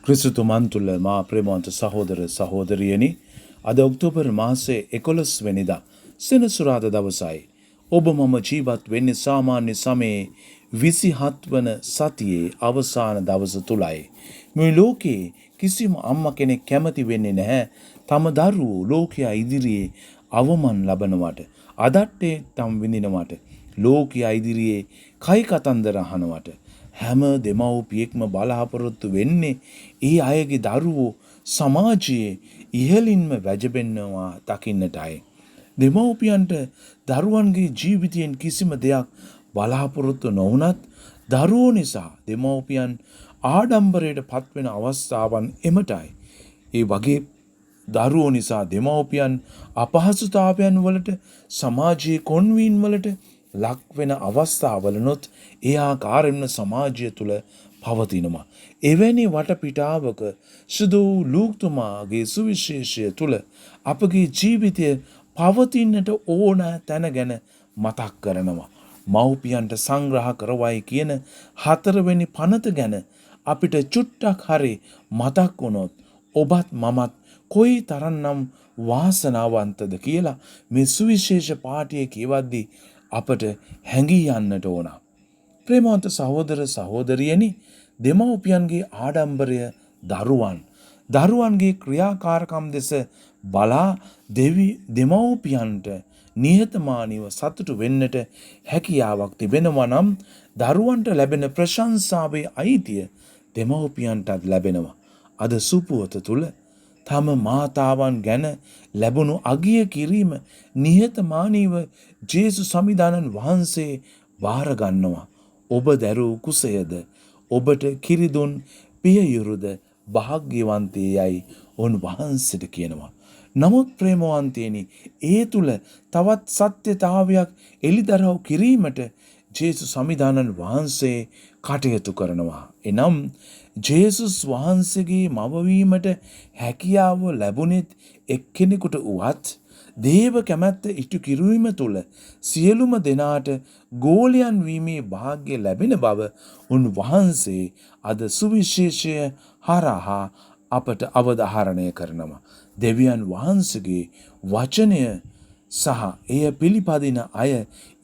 ක්‍රිස්තුතුමන් තුළ මා ප්‍රේමවන්ත සහෝදර සහෝදරියනි, අද ඔක්තෝබර් මාසයේ 11 වෙනිදා සෙනසුරාදා දවසයි. ඔබ මම ජීවත් වෙන්නේ සාමාන්‍ය සමයේ 27 වන සතියේ අවසාන දවස තුලයි. මේ ලෝකේ කිසිම අම්මා කෙනෙක් කැමති වෙන්නේ නැහැ තම දරුවෝ ලෝකයා ඉදිරියේ අවමන් ලබනවට, අදට්ටේ තම් විඳිනවට, ලෝකයා ඉදිරියේ කයි කතන්දර අහනවට. හැම දෙමව්පියෙක්ම බලාපොරොත්තු වෙන්නේ ඒ අයගේ දරුවෝ සමාජයේ ඉහළින්ම වැජබෙන්නවා දකින්නටයි. දෙමව්පියන්ට දරුවන්ගේ ජීවිතයෙන් කිසිම දෙයක් බලාපොරොත්තු නොවුනත් දරුවෝ නිසා දෙමව්පියන් ආඩම්බරයට පත්වෙන අවස්ථාවන් එමටයි. ඒ වගේ දරුවෝ නිසා දෙමව්පියන් අපහසුතාවයන් වලට, සමාජයේ කොන්වීන් වලට ලක් වෙන අවස්ථාවලනොත් ඒ ආකාරයෙන්ම සමාජය තුළ පවතිනවා. එවැනි වටපිටාවක සුදු ලූක්තුමාගේ සුවිශේෂය තුළ අපගේ ජීවිතය පවතින්නට ඕන තැන ගැන මතක් කරනවා. මව්පියන්ට සංග්‍රහ කරවයි කියන 4 වෙනි පනත ගැන අපිට චුට්ටක් හරි මතක් වුණොත් ඔබත් මමත් කොයි තරම්නම් වාසනාවන්තද කියලා මේ සුවිශේෂ පාඨය කියවද්දී අපට හැඟී යන්නට ඕන. ප්‍රේමවන්ත සහෝදර සහෝදරියනි, දෙමව්පියන්ගේ ආඩම්බරය දරුවන්ගේ ක්‍රියාකාරකම් දෙස බලා දෙමව්පියන්ට නිහතමානීව සතුටු වෙන්නට හැකියාවක් තිබෙනවා නම් දරුවන්ට ලැබෙන ප්‍රශංසාවේ අයිතිය දෙමව්පියන්ටත් ලැබෙනවා. අද සුපුවත තුල තම මාතාවන් ගැන ලැබුණු අගය කිරීම නිහතමානීව ජේසුස් සමිදානන් වහන්සේ බාර ගන්නවා. ඔබ දැරූ කුසයද, ඔබට කිරිදුන් පියයුරුද භාග්‍යවන්තයයි උන්වහන්සේට කියනවා. නමුත් ප්‍රේමවන්තයනි, ඒ තුල තවත් සත්‍යතාවයක් එළිදරව් කිරීමට ජේසුස් සමිදානන් වහන්සේ කටයුතු කරනවා. එනම් ජේසුස් වහන්සේගේ මවවීමට හැකියාව ලැබුණෙත් එක්කෙනෙකුට වුවත් දේව කැමැත්ත ඉටු කිරීම තුළ සියලුම දෙනාට ගෝලයන් වීමේ වාග්ය ලැබෙන බව උන්වහන්සේ අද සුවිශේෂය හරහා අපට අවධාරණය කරනවා. දෙවියන් වහන්සේගේ වචනය සහ එය පිළිපදින අය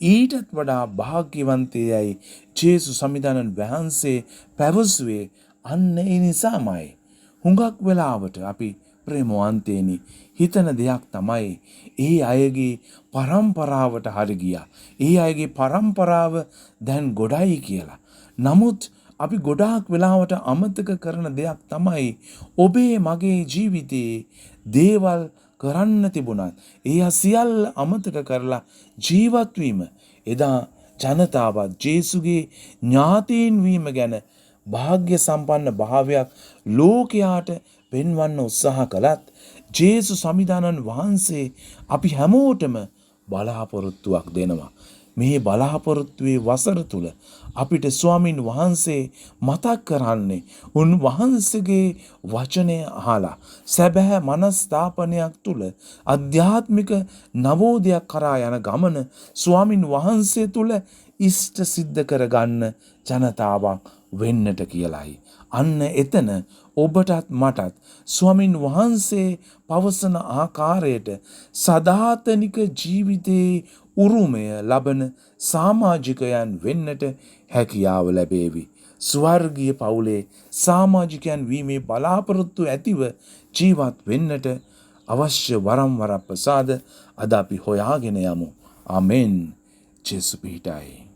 ඊටත් වඩා භාග්‍යවන්තයයි ජේසුස් සමිදානන් වහන්සේ පැවසුවේ අන්න ඒ නිසාමයි. හුඟක් වෙලාවට අපි ප්‍රේමවන්තයනි හිතන දෙයක් තමයි ඒ අයගේ පරම්පරාවට හරි ගියා. ඒ අයගේ පරම්පරාව දැන් ගොඩයි කියලා. නමුත් අපි ගොඩාක් වෙලාවට අමතක කරන දෙයක් තමයි ඔබේ මගේ ජීවිතයේ දේවල් කරන්න තිබුණත් ඒ සියල්ල අමතක කරලා ජීවත් වීම. එදා ජනතාවත් ජේසුගේ ඥාතීන් වීම ගැන භාග්‍ය සම්පන්න භාවයක් ලෝකයාට පෙන්වන්න උත්සාහ කළත් ජේසුස් සමිදානන් වහන්සේ අපි හැමෝටම බලාපොරොත්තුවක් දෙනවා. මේ බලාපොරොත්තුවේ වසර තුල අපිට ස්වාමින් වහන්සේ මතක් කරන්නේ උන්වහන්සේගේ වචනය අහලා සැබෑ මනස්ථාපනයක් තුල අධ්‍යාත්මික නවෝදයක් කරා යන ගමන ස්වාමින් වහන්සේ තුල ඉෂ්ට සිද්ධ කරගන්න ජනතාවක් වෙන්නට කියලයි. අන්න එතන ඔබටත් මටත් ස්වාමින් වහන්සේ පවසන ආකාරයට සදාතනික ජීවිතයේ උරුමය ලබන සමාජිකයන් වෙන්නට හැකියාව ලැබේවි. ස්වර්ගීය පවුලේ සමාජිකයන් වීමේ බලාපොරොත්තු ඇතිව ජීවත් වෙන්නට අවශ්‍ය වරම් ප්‍රසාද අද අපි හොයාගෙන යමු. ආමෙන්. ජේසුස් පිහිටයි.